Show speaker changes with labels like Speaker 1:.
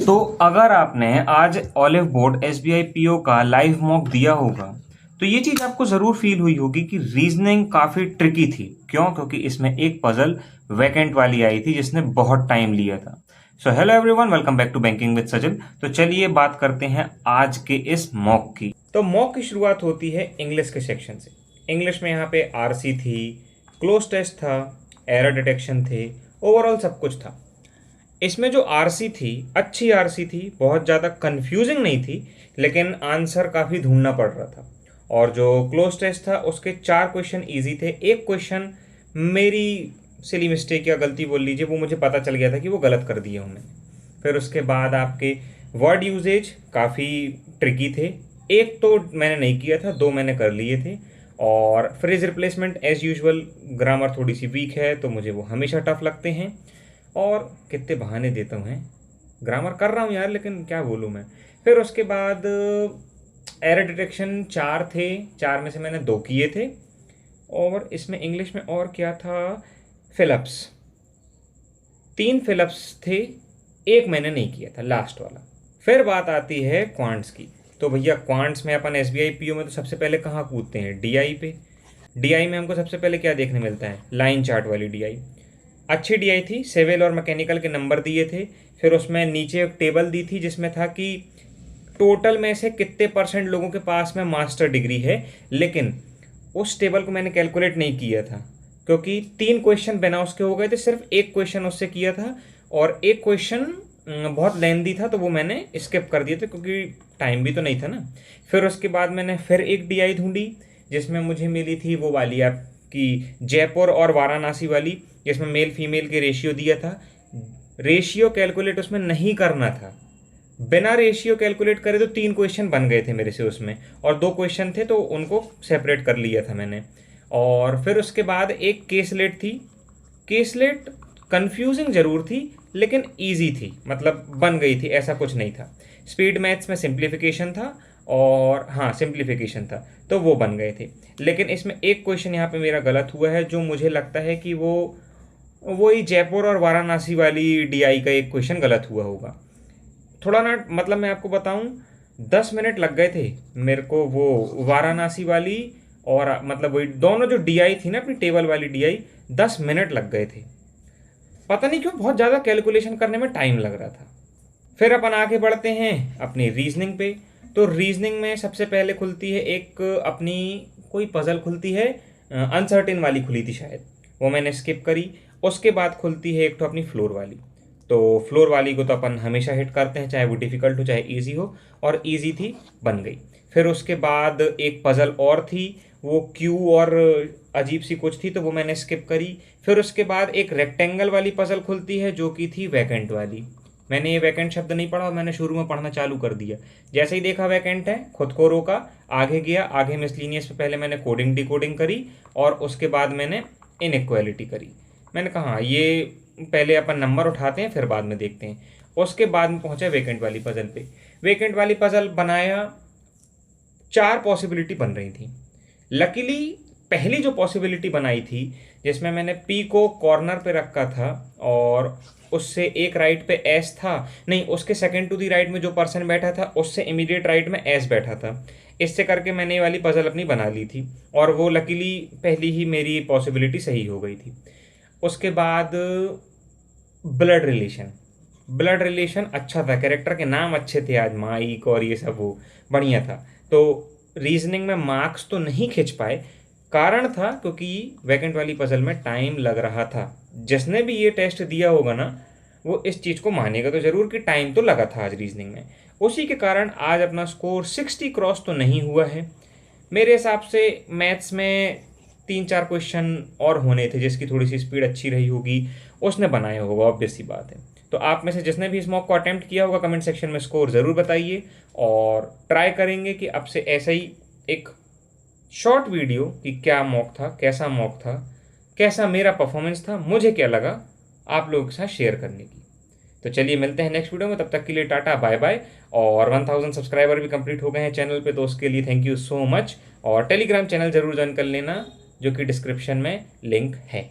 Speaker 1: तो अगर आपने आज ऑलिव बोर्ड एसबीआई पीओ का लाइव मॉक दिया होगा तो ये चीज़ आपको ज़रूर फील हुई होगी कि रीजनिंग काफ़ी ट्रिकी थी। क्यों? क्योंकि इसमें एक पजल वैकेंट वाली आई थी जिसने बहुत टाइम लिया था। So hello everyone, welcome back to banking with Sajal. तो चलिए बात करते हैं आज के इस मॉक की। तो मॉक की शुरुआत होती है इंग्लिश के सेक्शन से। इंग्लिश में यहाँ पे आरसी थी, क्लोज टेस्ट था, एरर डिटेक्शन थे, ओवरऑल सब कुछ था। इसमें जो आरसी थी, अच्छी आरसी थी, बहुत ज़्यादा कंफ्यूजिंग नहीं थी, लेकिन आंसर काफ़ी ढूंढना पड़ रहा था। और जो क्लोज टेस्ट था उसके 4 क्वेश्चन इजी थे। एक क्वेश्चन मेरी सिली मिस्टेक या गलती बोल लीजिए, वो मुझे पता चल गया था कि वो गलत कर दिया हूँ मैंने। फिर उसके बाद आपके वर्ड यूजेज काफ़ी ट्रिकी थे। एक तो मैंने नहीं किया था, 2 मैंने कर लिए थे। और phrase replacement as usual, grammar थोड़ी सी वीक है तो मुझे वो हमेशा टफ लगते हैं। और कितने बहाने देता हूँ, हैं ग्रामर कर रहा हूँ यार, लेकिन क्या बोलूँ मैं। फिर उसके बाद एरर डिटेक्शन 4 थे, 4 में से मैंने 2 किए थे। और इसमें इंग्लिश में और क्या था, फिलअप्स, 3 फिलअप्स थे, एक मैंने नहीं किया था, लास्ट वाला। फिर बात आती है क्वांट्स की। तो भैया क्वांट्स में अपन एसबीआई पीओ में तो सबसे पहले कहाँ कूदते हैं, डीआई पे। डीआई में हमको सबसे पहले क्या देखने मिलता है, लाइन चार्ट वाली डीआई। अच्छी डीआई थी, सिविल और मैकेनिकल के नंबर दिए थे। फिर उसमें नीचे एक टेबल दी थी जिसमें था कि टोटल में से कितने % लोगों के पास में मास्टर डिग्री है। लेकिन उस टेबल को मैंने कैलकुलेट नहीं किया था क्योंकि 3 क्वेश्चन बिना उसके हो गए थे, सिर्फ एक क्वेश्चन उससे किया था। और एक क्वेश्चन बहुत लेंदी था तो वो मैंने स्किप कर दिया था क्योंकि टाइम भी तो नहीं था ना। फिर उसके बाद मैंने फिर एक डीआई ढूंढी जिसमें मुझे मिली थी वो वाली आपकी जयपुर और वाराणसी वाली, जिसमें मेल फीमेल के रेशियो दिया था। रेशियो कैलकुलेट उसमें नहीं करना था, बिना रेशियो कैलकुलेट करे तो 3 क्वेश्चन बन गए थे मेरे से उसमें, और 2 क्वेश्चन थे तो उनको सेपरेट कर लिया था मैंने। और फिर उसके बाद एक केसलेट थी। केसलेट कंफ्यूजिंग ज़रूर थी लेकिन ईजी थी, मतलब बन गई थी, ऐसा कुछ नहीं था। स्पीड मैथ्स में सिंप्लीफिकेशन था, और हाँ सिंप्लीफिकेशन था तो वो बन गए थे। लेकिन इसमें एक क्वेश्चन यहाँ पे मेरा गलत हुआ है, जो मुझे लगता है कि वही जयपुर और वाराणसी वाली डीआई का एक क्वेश्चन गलत हुआ होगा। थोड़ा ना, मतलब मैं आपको बताऊं, 10 मिनट लग गए थे मेरे को वो वाराणसी वाली और मतलब वही दोनों जो डीआई थी ना, अपनी टेबल वाली डीआई, 10 मिनट लग गए थे। पता नहीं क्यों बहुत ज़्यादा कैलकुलेशन करने में टाइम लग रहा था। फिर अपन आगे बढ़ते हैं अपनी रीजनिंग पे। तो रीजनिंग में सबसे पहले खुलती है एक अपनी कोई पजल खुलती है, अनसर्टेन वाली खुली थी शायद, वो मैंने स्किप करी। उसके बाद खुलती है एक तो अपनी फ्लोर वाली। तो फ्लोर वाली को तो अपन हमेशा हिट करते हैं, चाहे वो डिफ़िकल्ट हो चाहे इजी हो, और इजी थी, बन गई। फिर उसके बाद एक पजल और थी, वो क्यू और अजीब सी कुछ थी तो वो मैंने स्किप करी। फिर उसके बाद एक रेक्टेंगल वाली पजल खुलती है जो कि थी वैकेंट वाली। मैंने ये वैकेंट शब्द नहीं पढ़ा, मैंने शुरू में पढ़ना चालू कर दिया। जैसे ही देखा वैकेंट है, खुद को रोका, आगे गया। आगे मिसलिनियस पे पहले मैंने कोडिंग डिकोडिंग करी और उसके बाद मैंने इनइक्वालिटी करी। मैंने कहा हाँ, ये पहले अपन नंबर उठाते हैं फिर बाद में देखते हैं। उसके बाद में पहुंचा वैकेंट वाली पजल पे। वैकेंट वाली पजल बनाया, 4 पॉसिबिलिटी बन रही थी। लकीली पहली जो पॉसिबिलिटी बनाई थी जिसमें मैंने पी को कॉर्नर पे रखा था और उससे एक राइट पे एस था, नहीं उसके सेकंड टू दी राइट में जो पर्सन बैठा था उससे इमीडिएट राइट में एस बैठा था। इससे करके मैंने ये वाली पजल अपनी बना ली थी और वो लकीली पहली ही मेरी पॉसिबिलिटी सही हो गई थी। उसके बाद ब्लड रिलेशन। ब्लड रिलेशन अच्छा था, कैरेक्टर के नाम अच्छे थे आज, माइक और ये सब, वो बढ़िया था। तो रीजनिंग में मार्क्स तो नहीं खिंच पाए, कारण था क्योंकि वैकेंट वाली पजल में टाइम लग रहा था। जिसने भी ये टेस्ट दिया होगा ना, वो इस चीज़ को मानेगा तो ज़रूर कि टाइम तो लगा था आज रीजनिंग में। उसी के कारण आज अपना स्कोर 60 क्रॉस तो नहीं हुआ है। मेरे हिसाब से मैथ्स में 3-4 क्वेश्चन और होने थे जिसकी थोड़ी सी स्पीड अच्छी रही होगी, उसने बनाया होगा, ऑब्वियस सी बात है। तो आप में से जिसने भी इस मॉक को अटेम्प्ट किया होगा कमेंट सेक्शन में स्कोर ज़रूर बताइए, और ट्राई करेंगे कि अब से ऐसा ही एक शॉर्ट वीडियो कि क्या मॉक था, कैसा मॉक था, कैसा मेरा परफॉर्मेंस था, मुझे क्या लगा, आप लोगों के साथ शेयर करने की। तो चलिए मिलते हैं नेक्स्ट वीडियो में, तब तक के लिए टाटा बाय बाय। और 1000 सब्सक्राइबर भी कंप्लीट हो गए हैं चैनल पे, तो उसके लिए थैंक यू सो मच। और टेलीग्राम चैनल जरूर ज्वाइन कर लेना जो कि डिस्क्रिप्शन में लिंक है।